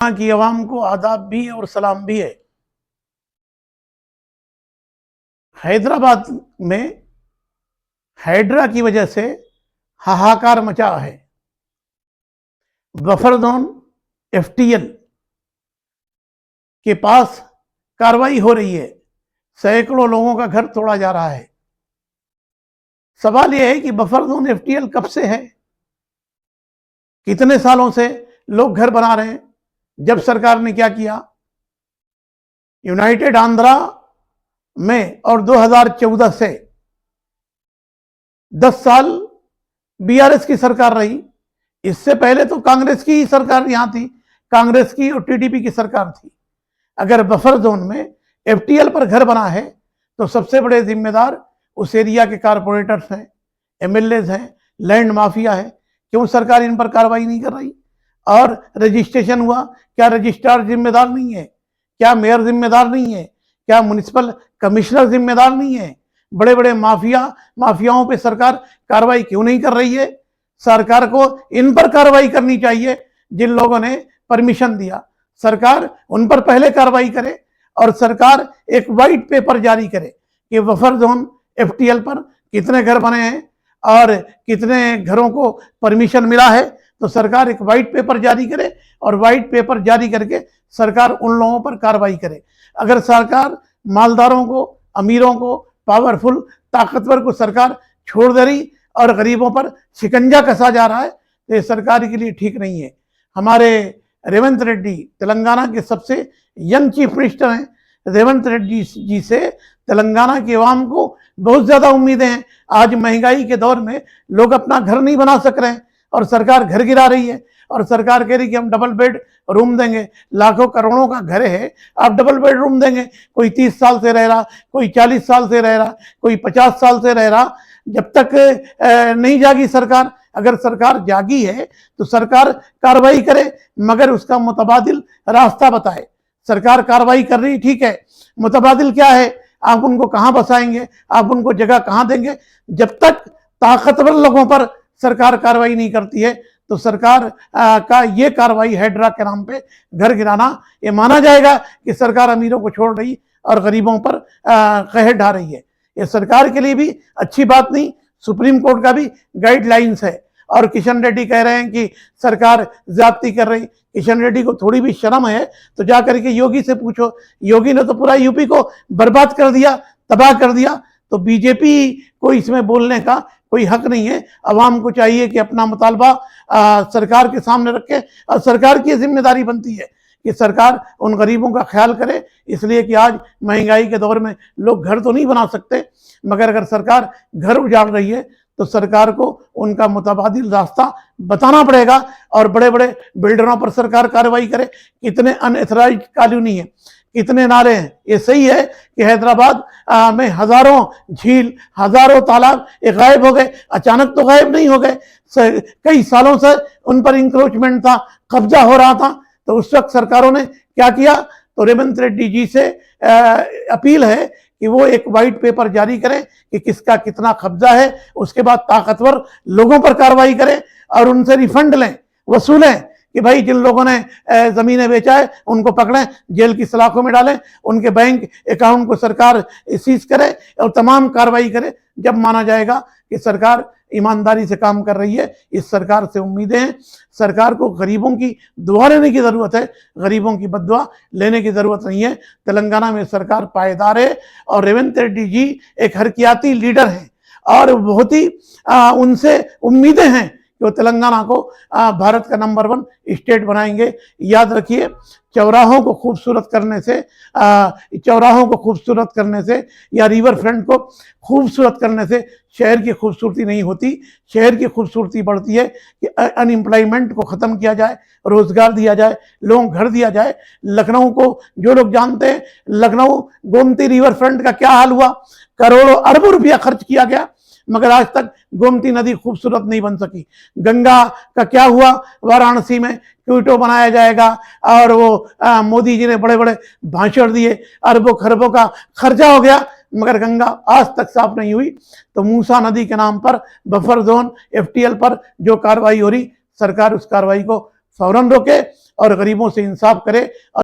यहाँ की आवाम को आदाब भी है और सलाम भी है। हैदराबाद में हाइड्रा की वजह से हाहाकार मचा है। बफर जोन एफटीएल के पास कार्रवाई हो रही है। सैकड़ों लोगों का घर तोड़ा जा रहा है। सवाल यह है कि बफर जोन एफटीएल कब से है, कितने सालों से लोग घर बना रहे हैं। जब सरकार ने क्या किया, यूनाइटेड आंध्रा में और 2014 से 10 साल बीआरएस की सरकार रही। इससे पहले तो कांग्रेस की ही सरकार यहां थी, कांग्रेस की और टीडीपी की सरकार थी। अगर बफर जोन में एफटीएल पर घर बना है तो सबसे बड़े जिम्मेदार उस एरिया के कारपोरेटर्स हैं, एमएलएज हैं, लैंड माफिया है। क्यों सरकार इन पर कार्रवाई नहीं कर रही? और रजिस्ट्रेशन हुआ, क्या रजिस्ट्रार जिम्मेदार नहीं है? क्या मेयर जिम्मेदार नहीं है? क्या म्युनिसिपल कमिश्नर जिम्मेदार नहीं है? बड़े बड़े माफियाओं पे सरकार कार्रवाई क्यों नहीं कर रही है? सरकार को इन पर कार्रवाई करनी चाहिए जिन लोगों ने परमिशन दिया। सरकार उन पर पहले कार्रवाई करे और सरकार एक वाइट पेपर जारी करे कि बफर जोन एफटीएल पर कितने घर बने हैं और कितने घरों को परमिशन मिला है। तो सरकार एक वाइट पेपर जारी करे और वाइट पेपर जारी करके सरकार उन लोगों पर कार्रवाई करे। अगर सरकार मालदारों को, अमीरों को, पावरफुल, ताकतवर को सरकार छोड़ दे रही और गरीबों पर शिकंजा कसा जा रहा है तो ये सरकार के लिए ठीक नहीं है। हमारे रेवंत रेड्डी तेलंगाना के सबसे यंग चीफ मिनिस्टर हैं। रेवंत रेड्डी जी से तेलंगाना के अवाम को बहुत ज्यादा उम्मीदें हैं। आज महंगाई के दौर में लोग अपना घर नहीं बना सक रहे हैं और सरकार घर गिरा रही है और सरकार कह रही कि हम डबल बेड रूम देंगे। लाखों करोड़ों का घर है, आप डबल बेड रूम देंगे। कोई 30 साल से रह रहा, कोई 40 साल से रह रहा, कोई 50 साल से रह रहा। जब तक नहीं जागी सरकार, अगर सरकार जागी है तो सरकार कार्रवाई करे मगर उसका मुतबादिल रास्ता बताए। सरकार कार्रवाई कर रही, ठीक है, मुतबादिल क्या है? आप उनको कहां बसाएंगे, आप उनको जगह कहां देंगे? जब तक ताकतवर लोगों पर सरकार कार्रवाई नहीं करती है तो सरकार का ये कार्रवाई हाइड्रा के नाम पे घर गिराना, ये माना जाएगा कि सरकार अमीरों को छोड़ रही और गरीबों पर कहर ढा रही है। ये सरकार के लिए भी अच्छी बात नहीं। सुप्रीम कोर्ट का भी गाइडलाइंस है और किशन रेड्डी कह रहे हैं कि सरकार ज्यादती कर रही। किशन रेड्डी को थोड़ी भी शर्म है तो जाकर के योगी से पूछो। योगी ने तो पूरा यूपी को बर्बाद कर दिया, तबाह कर दिया। तो बीजेपी को इसमें बोलने का कोई हक नहीं है। अवाम को चाहिए कि अपना मुतालबा सरकार के सामने रखे और सरकार की जिम्मेदारी बनती है कि सरकार उन गरीबों का ख्याल करे। इसलिए कि आज महंगाई के दौर में लोग घर तो नहीं बना सकते, मगर अगर सरकार घर उजाड़ रही है तो सरकार को उनका मुतबादिल रास्ता बताना पड़ेगा और बड़े बड़े बिल्डरों पर सरकार कार्रवाई करे। कितने अनएथराइज्ड कॉलोनी है, कितने नाले हैं। ये सही है कि हैदराबाद में हजारों झील, हजारों तालाब ये गायब हो गए, अचानक तो गायब नहीं हो गए। कई सालों से उन पर इंक्रोचमेंट था, कब्जा हो रहा था। तो उस वक्त सरकारों ने क्या किया? तो रेवंत रेड्डी जी से अपील है कि वो एक वाइट पेपर जारी करें कि किसका कितना कब्जा है। उसके बाद ताकतवर लोगों पर कार्रवाई करें और उनसे रिफंड लें, वसूलें कि भाई जिन लोगों ने जमीनें बेचा है उनको पकड़ें, जेल की सलाखों में डालें, उनके बैंक अकाउंट को सरकार सीज करे और तमाम कार्रवाई करे। जब माना जाएगा कि सरकार ईमानदारी से काम कर रही है। इस सरकार से उम्मीदें हैं। सरकार को गरीबों की दुआ लेने की जरूरत है, गरीबों की बद्दुआ लेने की जरूरत नहीं है। तेलंगाना में सरकार पायदार है और रेवंत रेड्डी जी एक हरकियाती लीडर हैं और बहुत ही उनसे उम्मीदें हैं कि वो तेलंगाना को भारत का नंबर 1 स्टेट बनाएंगे। याद रखिए, चौराहों को खूबसूरत करने से या रिवर फ्रंट को खूबसूरत करने से शहर की खूबसूरती नहीं होती। शहर की खूबसूरती बढ़ती है कि अनएम्प्लॉयमेंट को ख़त्म किया जाए, रोजगार दिया जाए, लोगों को घर दिया जाए। लखनऊ को जो लोग जानते हैं, लखनऊ गोमती रिवर फ्रंट का क्या हाल हुआ, करोड़ों अरबों रुपया खर्च किया गया मगर आज तक गोमती नदी खूबसूरत नहीं बन सकी। गंगा का क्या हुआ? वाराणसी में क्यूटो बनाया जाएगा और वो मोदी जी ने बड़े बड़े भाषण दिए, अरबों खरबों का खर्चा हो गया मगर गंगा आज तक साफ नहीं हुई। तो मूसा नदी के नाम पर बफर जोन एफटीएल पर जो कार्रवाई हो रही, सरकार उस कार्रवाई को फौरन रोके और गरीबों से इंसाफ करे।